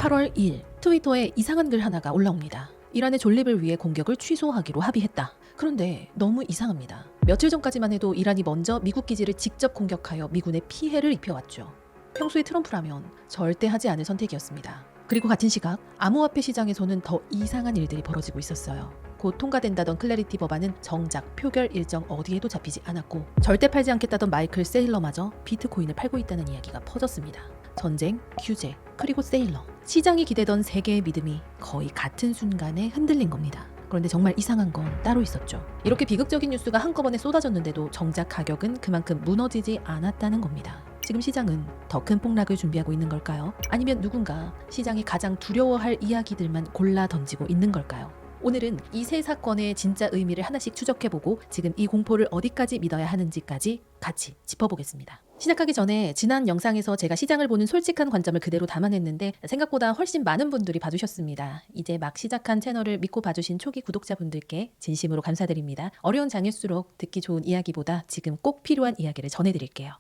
8월 2일 트위터에 이상한 글 하나가 올라옵니다. 이란의 존립을 위해 공격을 취소하기로 합의했다. 그런데 너무 이상합니다. 며칠 전까지만 해도 이란이 먼저 미국 기지를 직접 공격하여 미군에 피해를 입혀왔죠. 평소에 트럼프라면 절대 하지 않을 선택이었습니다. 그리고 같은 시각 암호화폐 시장에서는 더 이상한 일들이 벌어지고 있었어요. 곧 통과된다던 클래리티 법안은 정작 표결 일정 어디에도 잡히지 않았고 절대 팔지 않겠다던 마이클 세일러마저 비트코인을 팔고 있다는 이야기가 퍼졌습니다. 전쟁, 규제, 그리고 세일러. 시장이 기대던 세 개의 믿음이 거의 같은 순간에 흔들린 겁니다. 그런데 정말 이상한 건 따로 있었죠. 이렇게 비극적인 뉴스가 한꺼번에 쏟아졌는데도 정작 가격은 그만큼 무너지지 않았다는 겁니다. 지금 시장은 더 큰 폭락을 준비하고 있는 걸까요? 아니면 누군가 시장이 가장 두려워할 이야기들만 골라 던지고 있는 걸까요? 오늘은 이 세 사건의 진짜 의미를 하나씩 추적해보고 지금 이 공포를 어디까지 믿어야 하는지까지 같이 짚어보겠습니다. 시작하기 전에 지난 영상에서 제가 시장을 보는 솔직한 관점을 그대로 담아냈는데 생각보다 훨씬 많은 분들이 봐주셨습니다. 이제 막 시작한 채널을 믿고 봐주신 초기 구독자분들께 진심으로 감사드립니다. 어려운 장일수록 듣기 좋은 이야기보다 지금 꼭 필요한 이야기를 전해드릴게요.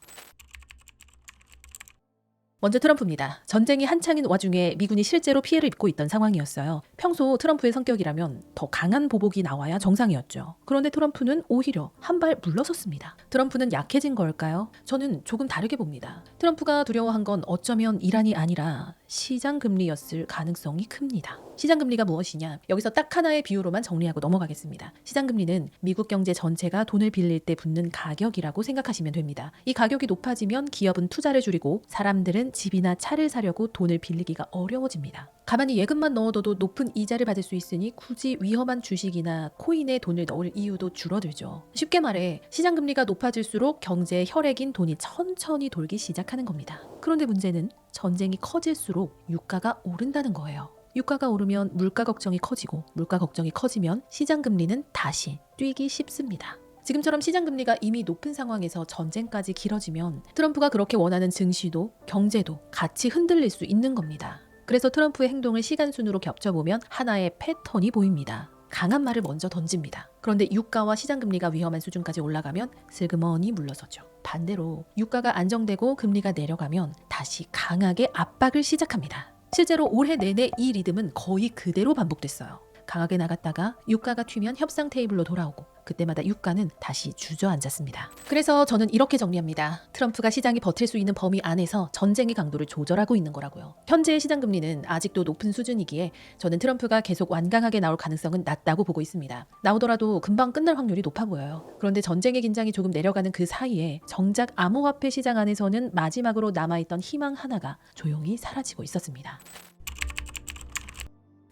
먼저 트럼프입니다. 전쟁이 한창인 와중에 미군이 실제로 피해를 입고 있던 상황이었어요. 평소 트럼프의 성격이라면 더 강한 보복이 나와야 정상이었죠. 그런데 트럼프는 오히려 한 발 물러섰습니다. 트럼프는 약해진 걸까요? 저는 조금 다르게 봅니다. 트럼프가 두려워한 건 어쩌면 이란이 아니라 시장 금리였을 가능성이 큽니다. 시장 금리가 무엇이냐? 여기서 딱 하나의 비유로만 정리하고 넘어가겠습니다. 시장 금리는 미국 경제 전체가 돈을 빌릴 때 붙는 가격이라고 생각하시면 됩니다. 이 가격이 높아지면 기업은 투자를 줄이고 사람들은 집이나 차를 사려고 돈을 빌리기가 어려워집니다. 가만히 예금만 넣어둬도 높은 이자를 받을 수 있으니 굳이 위험한 주식이나 코인에 돈을 넣을 이유도 줄어들죠. 쉽게 말해 시장 금리가 높아질수록 경제의 혈액인 돈이 천천히 돌기 시작하는 겁니다. 그런데 문제는 전쟁이 커질수록 유가가 오른다는 거예요. 유가가 오르면 물가 걱정이 커지고 물가 걱정이 커지면 시장 금리는 다시 뛰기 쉽습니다. 지금처럼 시장 금리가 이미 높은 상황에서 전쟁까지 길어지면 트럼프가 그렇게 원하는 증시도 경제도 같이 흔들릴 수 있는 겁니다. 그래서 트럼프의 행동을 시간순으로 겹쳐보면 하나의 패턴이 보입니다. 강한 말을 먼저 던집니다. 그런데 유가와 시장 금리가 위험한 수준까지 올라가면 슬그머니 물러서죠. 반대로 유가가 안정되고 금리가 내려가면 다시 강하게 압박을 시작합니다. 실제로 올해 내내 이 리듬은 거의 그대로 반복됐어요. 강하게 나갔다가 유가가 튀면 협상 테이블로 돌아오고 그때마다 유가는 다시 주저앉았습니다. 그래서 저는 이렇게 정리합니다. 트럼프가 시장이 버틸 수 있는 범위 안에서 전쟁의 강도를 조절하고 있는 거라고요. 현재의 시장 금리는 아직도 높은 수준이기에 저는 트럼프가 계속 완강하게 나올 가능성은 낮다고 보고 있습니다. 나오더라도 금방 끝날 확률이 높아 보여요. 그런데 전쟁의 긴장이 조금 내려가는 그 사이에 정작 암호화폐 시장 안에서는 마지막으로 남아있던 희망 하나가 조용히 사라지고 있었습니다.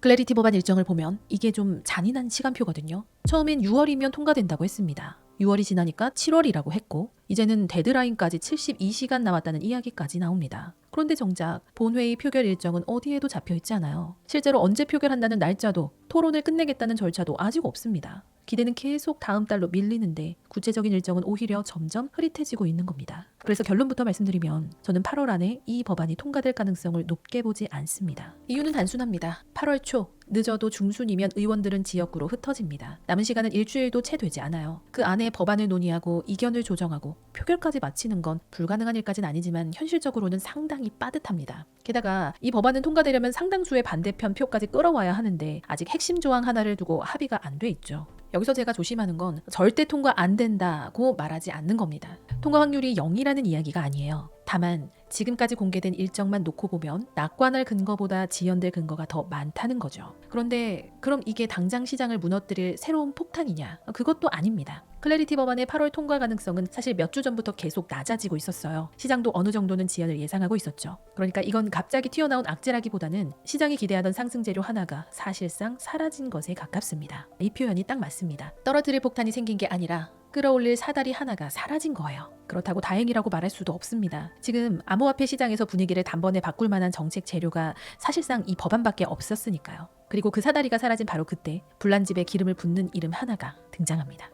클래리티 법안 일정을 보면 이게 좀 잔인한 시간표거든요. 처음엔 6월이면 통과된다고 했습니다. 6월이 지나니까 7월이라고 했고 이제는 데드라인까지 72시간 남았다는 이야기까지 나옵니다. 그런데 정작 본회의 표결 일정은 어디에도 잡혀있지 않아요. 실제로 언제 표결한다는 날짜도 토론을 끝내겠다는 절차도 아직 없습니다. 기대는 계속 다음 달로 밀리는데 구체적인 일정은 오히려 점점 흐릿해지고 있는 겁니다. 그래서 결론부터 말씀드리면 저는 8월 안에 이 법안이 통과될 가능성을 높게 보지 않습니다. 이유는 단순합니다. 8월 초 늦어도 중순이면 의원들은 지역구로 흩어집니다. 남은 시간은 일주일도 채 되지 않아요. 그 안에 법안을 논의하고 이견을 조정하고 표결까지 마치는 건 불가능한 일까지는 아니지만 현실적으로는 상당히 빠듯합니다. 게다가 이 법안은 통과되려면 상당수의 반대편 표까지 끌어와야 하는데 아직 핵심 조항 하나를 두고 합의가 안 돼 있죠. 여기서 제가 조심하는 건 절대 통과 안 된다고 말하지 않는 겁니다. 통과 확률이 0이라는 이야기가 아니에요. 다만 지금까지 공개된 일정만 놓고 보면 낙관할 근거보다 지연될 근거가 더 많다는 거죠. 그런데 그럼 이게 당장 시장을 무너뜨릴 새로운 폭탄이냐? 그것도 아닙니다. 클래리티 법안의 8월 통과 가능성은 사실 몇 주 전부터 계속 낮아지고 있었어요. 시장도 어느 정도는 지연을 예상하고 있었죠. 그러니까 이건 갑자기 튀어나온 악재라기보다는 시장이 기대하던 상승 재료 하나가 사실상 사라진 것에 가깝습니다. 이 표현이 딱 맞습니다. 떨어뜨릴 폭탄이 생긴 게 아니라 끌어올릴 사다리 하나가 사라진 거예요. 그렇다고 다행이라고 말할 수도 없습니다. 지금 암호화폐 시장에서 분위기를 단번에 바꿀 만한 정책 재료가 사실상 이 법안밖에 없었으니까요. 그리고 그 사다리가 사라진 바로 그때 불난 집에 기름을 붓는 이름 하나가 등장합니다.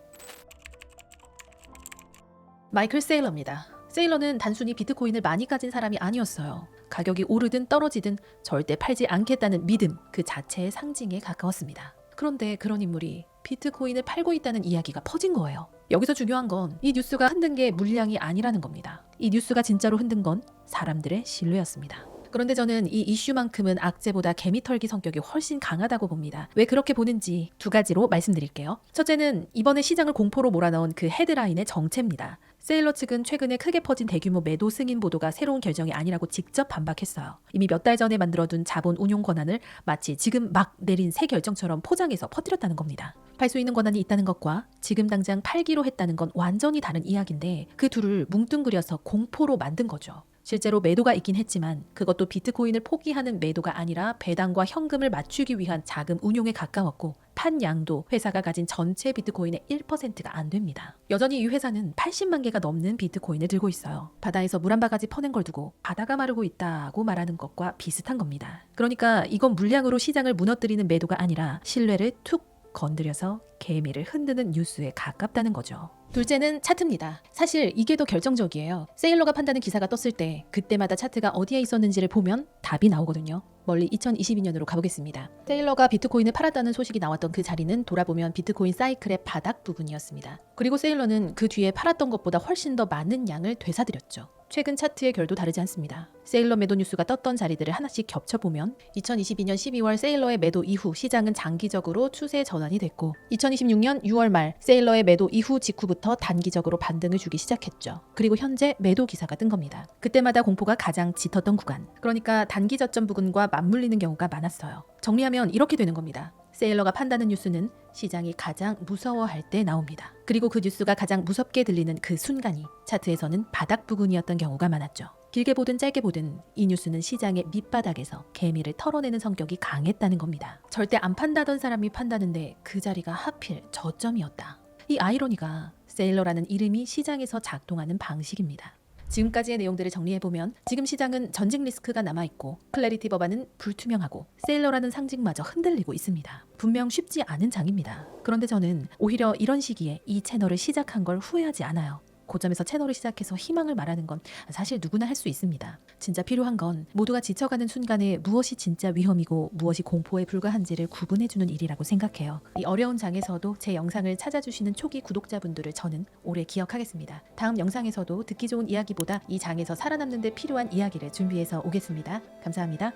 마이클 세일러입니다. 세일러는 단순히 비트코인을 많이 가진 사람이 아니었어요. 가격이 오르든 떨어지든 절대 팔지 않겠다는 믿음 그 자체의 상징에 가까웠습니다. 그런데 그런 인물이 비트코인을 팔고 있다는 이야기가 퍼진 거예요. 여기서 중요한 건 이 뉴스가 흔든 게 물량이 아니라는 겁니다. 이 뉴스가 진짜로 흔든 건 사람들의 신뢰였습니다. 그런데 저는 이 이슈만큼은 악재보다 개미털기 성격이 훨씬 강하다고 봅니다. 왜 그렇게 보는지 두 가지로 말씀드릴게요. 첫째는 이번에 시장을 공포로 몰아넣은 그 헤드라인의 정체입니다. 세일러 측은 최근에 크게 퍼진 대규모 매도 승인 보도가 새로운 결정이 아니라고 직접 반박했어요. 이미 몇 달 전에 만들어둔 자본 운용 권한을 마치 지금 막 내린 새 결정처럼 포장해서 퍼뜨렸다는 겁니다. 팔 수 있는 권한이 있다는 것과 지금 당장 팔기로 했다는 건 완전히 다른 이야기인데 그 둘을 뭉뚱그려서 공포로 만든 거죠. 실제로 매도가 있긴 했지만 그것도 비트코인을 포기하는 매도가 아니라 배당과 현금을 맞추기 위한 자금 운용에 가까웠고 판 양도 회사가 가진 전체 비트코인의 1%가 안 됩니다. 여전히 이 회사는 80만 개가 넘는 비트코인을 들고 있어요. 바다에서 물 한 바가지 퍼낸 걸 두고 바다가 마르고 있다고 말하는 것과 비슷한 겁니다. 그러니까 이건 물량으로 시장을 무너뜨리는 매도가 아니라 신뢰를 툭 건드려서 개미를 흔드는 뉴스에 가깝다는 거죠. 둘째는 차트입니다. 사실 이게 더 결정적이에요. 세일러가 판다는 기사가 떴을 때 그때마다 차트가 어디에 있었는지를 보면 답이 나오거든요. 멀리 2022년으로 가보겠습니다. 세일러가 비트코인을 팔았다는 소식이 나왔던 그 자리는 돌아보면 비트코인 사이클의 바닥 부분이었습니다. 그리고 세일러는 그 뒤에 팔았던 것보다 훨씬 더 많은 양을 되사들였죠. 최근 차트의 결도 다르지 않습니다. 세일러 매도 뉴스가 떴던 자리들을 하나씩 겹쳐보면 2022년 12월 세일러의 매도 이후 시장은 장기적으로 추세 전환이 됐고 2026년 6월 말 세일러의 매도 이후 직후부터 단기적으로 반등을 주기 시작했죠. 그리고 현재 매도 기사가 뜬 겁니다. 그때마다 공포가 가장 짙었던 구간, 그러니까 단기 저점 부근과 맞물리는 경우가 많았어요. 정리하면 이렇게 되는 겁니다. 세일러가 판다는 뉴스는 시장이 가장 무서워할 때 나옵니다. 그리고 그 뉴스가 가장 무섭게 들리는 그 순간이 차트에서는 바닥 부근이었던 경우가 많았죠. 길게 보든 짧게 보든 이 뉴스는 시장의 밑바닥에서 개미를 털어내는 성격이 강했다는 겁니다. 절대 안 판다던 사람이 판다는데 그 자리가 하필 저점이었다. 이 아이러니가 세일러라는 이름이 시장에서 작동하는 방식입니다. 지금까지의 내용들을 정리해보면 지금 시장은 전직 리스크가 남아있고 클래리티 법안은 불투명하고 세일러라는 상징마저 흔들리고 있습니다. 분명 쉽지 않은 장입니다. 그런데 저는 오히려 이런 시기에 이 채널을 시작한 걸 후회하지 않아요. 고점에서 채널을 시작해서 희망을 말하는 건 사실 누구나 할 수 있습니다. 진짜 필요한 건 모두가 지쳐가는 순간에 무엇이 진짜 위험이고 무엇이 공포에 불과한지를 구분해주는 일이라고 생각해요. 이 어려운 장에서도 제 영상을 찾아주시는 초기 구독자분들을 저는 오래 기억하겠습니다. 다음 영상에서도 듣기 좋은 이야기보다 이 장에서 살아남는 데 필요한 이야기를 준비해서 오겠습니다. 감사합니다.